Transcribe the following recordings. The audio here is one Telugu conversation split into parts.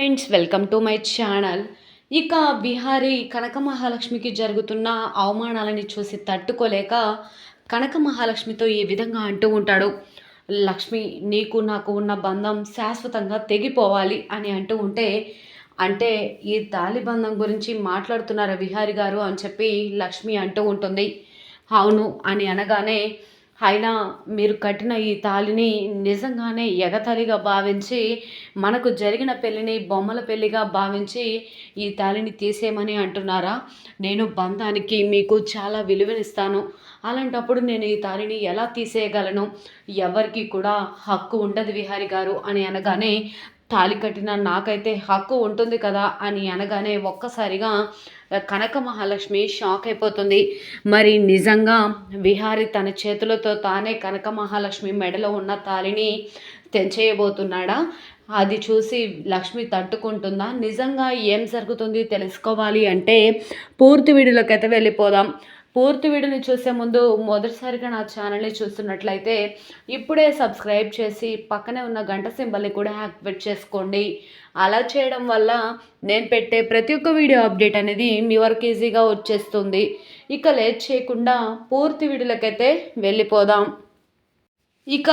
Friends, welcome to my channel. ఇక విహారీ కనక మహాలక్ష్మికి జరుగుతున్న అవమానాలని చూసి తట్టుకోలేక కనక మహాలక్ష్మితో ఈ విధంగా అంటూ ఉంటాడు. లక్ష్మి, నీకు నాకు ఉన్న బంధం శాశ్వతంగా తెగిపోవాలి అని అంటూ ఉంటే, అంటే ఈ తాళి బంధం గురించి మాట్లాడుతున్నారా విహారి గారు అని చెప్పి లక్ష్మి అంటూ ఉంటుంది. అవును అని అనగానే, అయినా మీరు కట్టిన ఈ తాళిని నిజంగానే ఎగతాళిగా భావించి, మనకు జరిగిన పెళ్ళిని బొమ్మల పెళ్ళిగా భావించి ఈ తాళిని తీసేయమని అంటున్నారా? నేను బంధానికి మీకు చాలా విలువనిస్తాను. అలాంటప్పుడు నేను ఈ తాళిని ఎలా తీసేయగలను? ఎవరికీ కూడా హక్కు ఉండదు విహారి గారు అని అనగానే, తాళి కట్టిన నాకైతే హక్కు ఉంటుంది కదా అని అనగానే ఒక్కసారిగా కనక మహాలక్ష్మి షాక్ అయిపోతుంది. మరి నిజంగా విహారి తన చేతులతో తానే కనక మహాలక్ష్మి మెడలో ఉన్న తాళిని తెంచేయబోతున్నాడా? అది చూసి లక్ష్మి తట్టుకుంటుందా? నిజంగా ఏం జరుగుతుంది తెలుసుకోవాలి అంటే పూర్తి వీడియోలోకైతే వెళ్ళిపోదాం. పూర్తి వీడియోని చూసే ముందు మొదటిసారిగా నా ఛానల్ని చూస్తున్నట్లయితే ఇప్పుడే సబ్స్క్రైబ్ చేసి పక్కనే ఉన్న గంట సింబల్ని కూడా యాక్టివేట్ చేసుకోండి. అలా చేయడం వల్ల నేను పెట్టే ప్రతి ఒక్క వీడియో అప్డేట్ అనేది మీ వరకు ఈజీగా వచ్చేస్తుంది. ఇక లేట్ చేయకుండా పూర్తి వీడియోలకైతే వెళ్ళిపోదాం. ఇక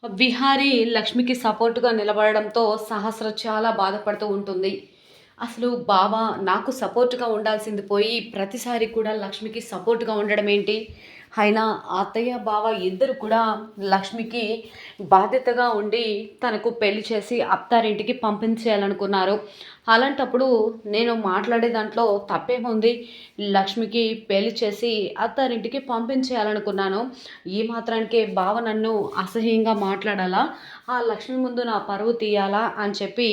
విహారీ లక్ష్మికి సపోర్టుగా నిలబడడంతో సహస్ర చాలా బాధపడుతూ ఉంటుంది. అసలు బావ నాకు సపోర్ట్‌గా ఉండాల్సింది పోయి ప్రతిసారి కూడా లక్ష్మికి సపోర్ట్‌గా ఉండడం ఏంటి? అయినా అత్తయ్య, బావ ఇద్దరు కూడా లక్ష్మికి బాధ్యతగా ఉండి తనకు పెళ్లి చేసి అత్తారింటికి పంపించేయాలనుకున్నారు. అలాంటప్పుడు నేను మాట్లాడే దాంట్లో తప్పేముంది? లక్ష్మికి పెళ్లి చేసి అత్తారింటికి పంపించేయాలనుకున్నాను. ఈ మాత్రానికే బావ నన్ను అసహ్యంగా మాట్లాడాలా? ఆ లక్ష్మి ముందు నా పరువు తీయాలా అని చెప్పి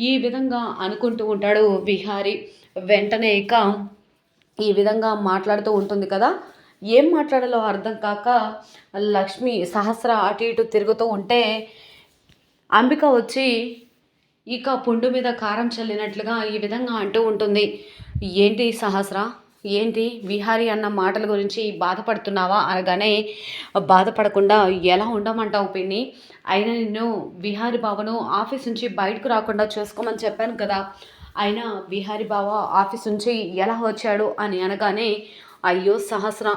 ఈ విధంగా అనుకుంటూ ఉంటాడు విహారీ. వెంటనే ఇక ఈ విధంగా మాట్లాడుతూ ఉంటుంది కదా! ఏం మాట్లాడాలో అర్థం కాక లక్ష్మి సహస్ర అటు ఇటు తిరుగుతూ ఉంటే అంబిక వచ్చి ఇక పుండు మీద కారం చల్లినట్లుగా ఈ విధంగా అంటూ ఉంటుంది. ఏంటి సహస్ర, ఏంటి విహారీ అన్న మాటల గురించి బాధపడుతున్నావా అనగానే, బాధపడకుండా ఎలా ఉండమంటావు పిన్ని? అయినా నిన్ను విహారీ బావను ఆఫీస్ నుంచి బయటకు రాకుండా చూసుకోమని చెప్పాను కదా. అయినా విహారీ బావ ఆఫీస్ నుంచి ఎలా వచ్చాడు అని అనగానే, అయ్యో సహస్ర,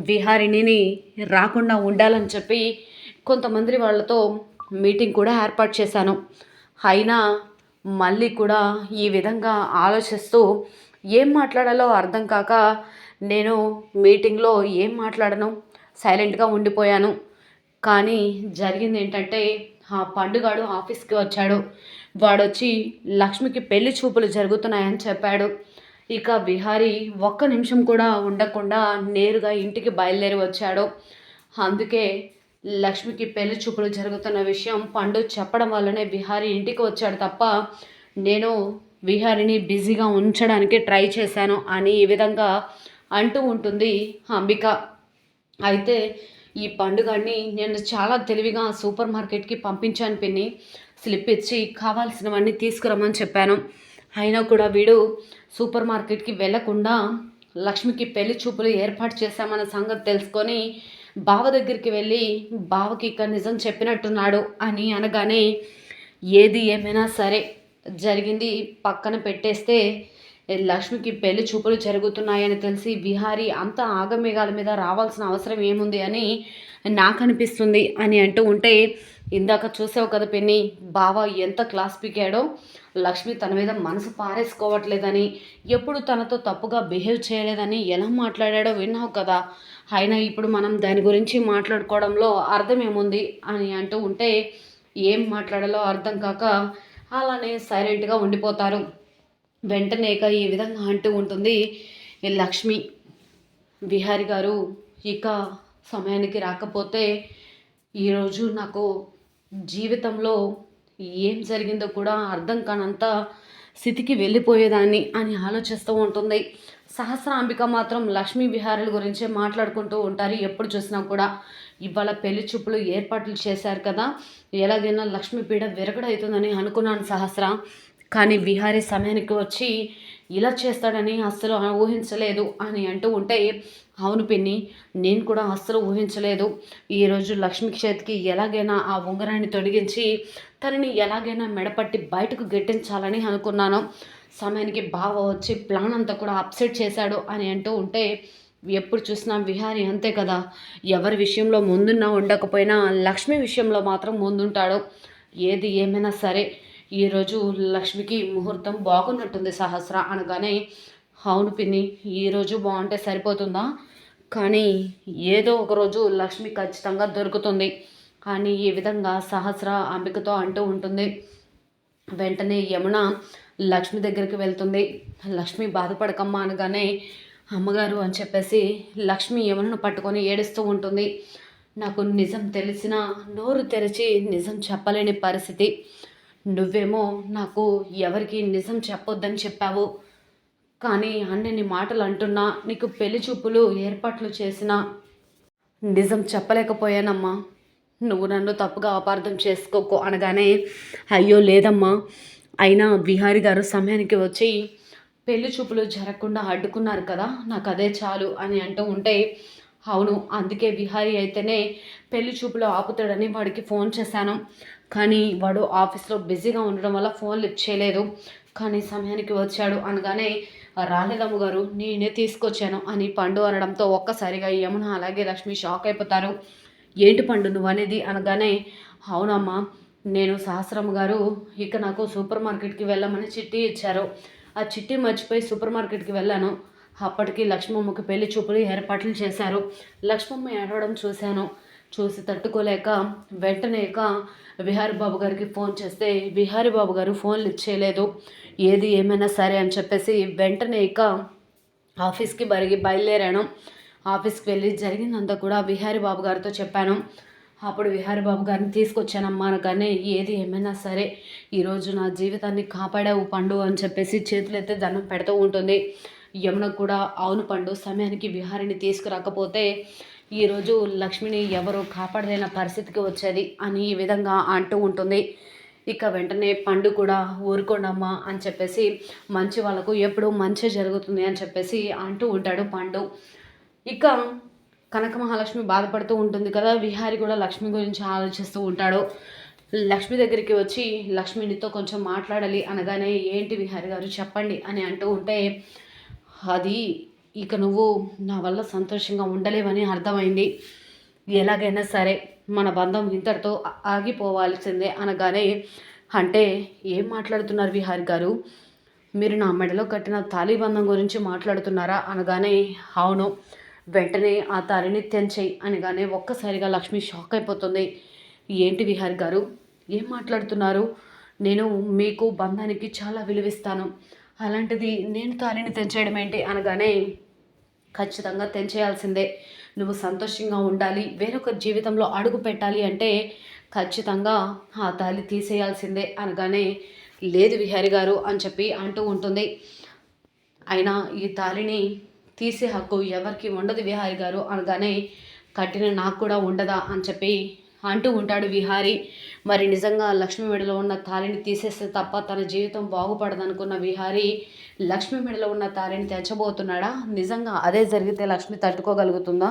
విహారిని రాకుండా ఉండాలని చెప్పి కొంతమంది వాళ్ళతో మీటింగ్ కూడా ఏర్పాటు చేశాను. అయినా మళ్ళీ కూడా ఈ విధంగా ఆలోచిస్తూ ఏం మాట్లాడాలో అర్థం కాక నేను మీటింగ్లో ఏం మాట్లాడను, సైలెంట్గా ఉండిపోయాను. కానీ జరిగింది ఏంటంటే, ఆ పండుగాడు ఆఫీస్కి వచ్చాడు. వాడొచ్చి లక్ష్మికి పెళ్లి చూపులు జరుగుతున్నాయని చెప్పాడు. ఇక విహారీ ఒక్క నిమిషం కూడా ఉండకుండా నేరుగా ఇంటికి బయలుదేరి వచ్చాడు. అందుకే లక్ష్మికి పెళ్లి చూపులు జరుగుతున్న విషయం పండు చెప్పడం వల్లనే విహారీ ఇంటికి వచ్చాడు తప్ప నేను విహారిని బిజీగా ఉంచడానికి ట్రై చేశాను అని ఈ విధంగా అంటూ ఉంటుంది అంబిక. అయితే ఈ పండుగని నేను చాలా తెలివిగా సూపర్ మార్కెట్కి పంపించాను పిన్ని. స్లిప్ ఇచ్చి కావాల్సినవన్నీ తీసుకురమ్మని చెప్పాను. అయినా కూడా వీడు సూపర్ మార్కెట్కి వెళ్లకుండా లక్ష్మికి పెళ్లి చూపులు ఏర్పాటు చేశామన్న సంగతి తెలుసుకొని బావ దగ్గరికి వెళ్ళి బావకి ఇక నిజం చెప్పినట్టున్నాడు అని అనగానే, ఏది ఏమైనా సరే జరిగింది పక్కన పెట్టేస్తే లక్ష్మికి పెళ్లి చూపులు జరుగుతున్నాయని తెలిసి విహారీ అంత ఆగమేఘాల మీద రావాల్సిన అవసరం ఏముంది అని నాకు అనిపిస్తుంది అని అంటూ ఉంటే, ఇందాక చూసావు కదా పిన్ని, బావ ఎంత క్లాస్ పీకాడో. లక్ష్మి తన మీద మనసు పారేసుకోవట్లేదని, ఎప్పుడు తనతో తప్పుగా బిహేవ్ చేయలేదని ఎలా మాట్లాడాడో విన్నావు కదా. అయినా ఇప్పుడు మనం దాని గురించి మాట్లాడుకోవడంలో అర్థం ఏముంది అని అంటూ ఉంటే, ఏం మాట్లాడాలో అర్థం కాక అలానే సైలెంట్గా ఉండిపోతారు. వెంటనే ఈ విధంగా అంటూ ఉంటుంది లక్ష్మి, విహారి గారు ఇక సమయానికి రాకపోతే ఈరోజు నాకు జీవితంలో ఏం జరిగిందో కూడా అర్థం కానంత స్థితికి వెళ్ళిపోయేదాన్ని అని ఆలోచిస్తూ ఉంటుంది. సహస్రాంబిక మాత్రం లక్ష్మీ విహారుల గురించే మాట్లాడుకుంటూ ఉంటారు ఎప్పుడు చూసినా కూడా. ఇవాళ పెళ్లి చూపులు ఏర్పాట్లు చేశారు కదా, ఎలాగైనా లక్ష్మీ పీడ విరగడవుతుందని అనుకున్నాను సహస్ర. కానీ విహారీ సమయానికి వచ్చి ఇలా చేస్తాడని అస్సలు ఊహించలేదు అని అంటూ ఉంటే, అవును పిన్ని, నేను కూడా అస్సలు ఊహించలేదు. ఈరోజు లక్ష్మి చేతికి ఎలాగైనా ఆ ఉంగరాన్ని తొడిగించి తనని ఎలాగైనా మెడపట్టి బయటకు గెట్టించాలని అనుకున్నాను. సమయానికి బావ వచ్చి ప్లాన్ అంతా కూడా అప్సెట్ చేశాడు అని అంటూ ఉంటే, ఎప్పుడు చూసినా విహారీ అంతే కదా, ఎవరి విషయంలో ముందున్నా ఉండకపోయినా లక్ష్మి విషయంలో మాత్రం ముందుంటాడు. ఏది ఏమైనా సరే ఈరోజు లక్ష్మికి ముహూర్తం బాగున్నట్టుంది సహస్ర అనగానే, అవును పిన్ని, ఈరోజు బాగుంటే సరిపోతుందా, కానీ ఏదో ఒకరోజు లక్ష్మి ఖచ్చితంగా దొరుకుతుంది కానీ ఈ విధంగా సహస్ర అంబికతో అంటూ ఉంటుంది. వెంటనే యమున లక్ష్మి దగ్గరికి వెళ్తుంది. లక్ష్మి బాధపడకమ్మా అనగానే, అమ్మగారు అని చెప్పేసి లక్ష్మి యమునను పట్టుకొని ఏడుస్తూ ఉంటుంది. నాకు నిజం తెలిసినా నోరు తెరిచి నిజం చెప్పలేని పరిస్థితి. నువ్వేమో నాకు ఎవరికి నిజం చెప్పొద్దని చెప్పావు, కానీ అన్నని మాటలు అంటున్నా, నీకు పెళ్లి చూపులు ఏర్పాట్లు చేసినా నిజం చెప్పలేకపోయానమ్మా. నువ్వు నన్ను తప్పుగా అపార్థం చేసుకోకు అనగానే, అయ్యో లేదమ్మా, అయినా విహారి గారు సమయానికి వచ్చి పెళ్లి చూపులు జరగకుండా అడ్డుకున్నారు కదా, నాకు అదే చాలు అని అంటూ ఉంటే, అవును అందుకే విహారీ అయితేనే పెళ్లి చూపులు ఆపుతాడని వాడికి ఫోన్ చేశాను, కానీ వాడు ఆఫీస్లో బిజీగా ఉండడం వల్ల ఫోన్ లిఫ్ట్ చేయలేదు, కానీ సమయానికి వచ్చాడు అనగానే, రాలేదమ్మ గారు నేనే తీసుకొచ్చాను అని పండు అనడంతో ఒక్కసారిగా యమున అలాగే లక్ష్మి షాక్ అయిపోతారు. ఏంటి పండు నువ్వు అనేది అనగానే, అవునమ్మా, నేను సహస్రమ్మ గారు ఇక నాకు సూపర్ మార్కెట్కి వెళ్ళమని చిట్టి ఇచ్చారు, ఆ చిట్టి మర్చిపోయి సూపర్ మార్కెట్కి వెళ్ళాను. అప్పటికి లక్ష్మమ్మకి పెళ్లి చూపులు ఏర్పాట్లు చేశారు. లక్ష్మమ్మ ఏడవడం చూశాను, చూసి తట్టుకోలేక వెంటనే విహారీ బాబు గారికి ఫోన్ చేస్తే విహారీ బాబు గారు ఫోన్ లిఫ్ట్ చేయలేదు. ఏది ఏమైనా సరే అని చెప్పేసి వెంటనే ఆఫీస్కి బయలుదేరాను. ఆఫీస్కి వెళ్ళి జరిగిందంతా కూడా విహారీ బాబు గారితో చెప్పాను. అప్పుడు విహారీ బాబు గారిని తీసుకొచ్చానమ్మా అనగానే, ఏది ఏమైనా సరే ఈరోజు నా జీవితాన్ని కాపాడావు పండు అని చెప్పేసి చేతులెత్తి దండం పెడుతూ ఉంటుంది. యమున కూడా అవును పండు, సమయానికి విహారిని తీసుకురాకపోతే ఈరోజు లక్ష్మిని ఎవరో కాపాడలేని పరిస్థితికి వచ్చేది అని ఈ విధంగా అంటూ ఉంటుంది. ఇక వెంటనే పండు కూడా ఊరుకోండమ్మా అని చెప్పేసి, మంచి వాళ్ళకు ఎప్పుడూ మంచి జరుగుతుంది అని చెప్పేసి అంటూ ఉంటాడు పండు. ఇక కనక మహాలక్ష్మి బాధపడుతూ ఉంటుంది కదా, విహారి కూడా లక్ష్మి గురించి ఆలోచిస్తూ ఉంటాడు. లక్ష్మి దగ్గరికి వచ్చి, లక్ష్మినితో కొంచెం మాట్లాడాలి అనగానే, ఏంటి విహారి గారు చెప్పండి అని అంటూ ఉంటే, అది ఇక నువ్వు నా వల్ల సంతోషంగా ఉండలేవని అర్థమైంది, ఎలాగైనా సరే మన బంధం ఇంతటితో ఆగిపోవాల్సిందే అనగానే, అంటే ఏం మాట్లాడుతున్నారు విహారి గారు, మీరు నా మెడలో కట్టిన తాళీ బంధం గురించి మాట్లాడుతున్నారా అనగానే, అవును, వెంటనే ఆ తాళిని తెంచేయి అనగానే ఒక్కసారిగా లక్ష్మి షాక్ అయిపోతుంది. ఏంటి విహారి గారు ఏం మాట్లాడుతున్నారు, నేను మీకు బంధానికి చాలా విలువిస్తాను, అలాంటిది నేను తాళిని తెంచేయడం ఏంటి అనగానే, ఖచ్చితంగా తెంచేయాల్సిందే, నువ్వు సంతోషంగా ఉండాలి, వేరొక జీవితంలో అడుగు పెట్టాలి అంటే ఖచ్చితంగా ఆ తాళి తీసేయాల్సిందే అనగానే, లేదు విహారి గారు అని చెప్పి అంటూ ఉంటుంది. అయినా ఈ తాళిని తీసే హక్కు ఎవరికి ఉండదు విహారి గారు అనగానే, కట్టిన నాకు కూడా ఉండదా అని చెప్పి అంటూ ఉంటాడు విహారీ. మరి నిజంగా లక్ష్మి మెడలో ఉన్న తాళిని తీసేస్తే తప్ప తన జీవితం బాగుపడదనుకున్న విహారీ లక్ష్మి మెడలో ఉన్న తాళిని తెచ్చబోతున్నాడా? నిజంగా అదే జరిగితే లక్ష్మి తట్టుకోగలుగుతుందా?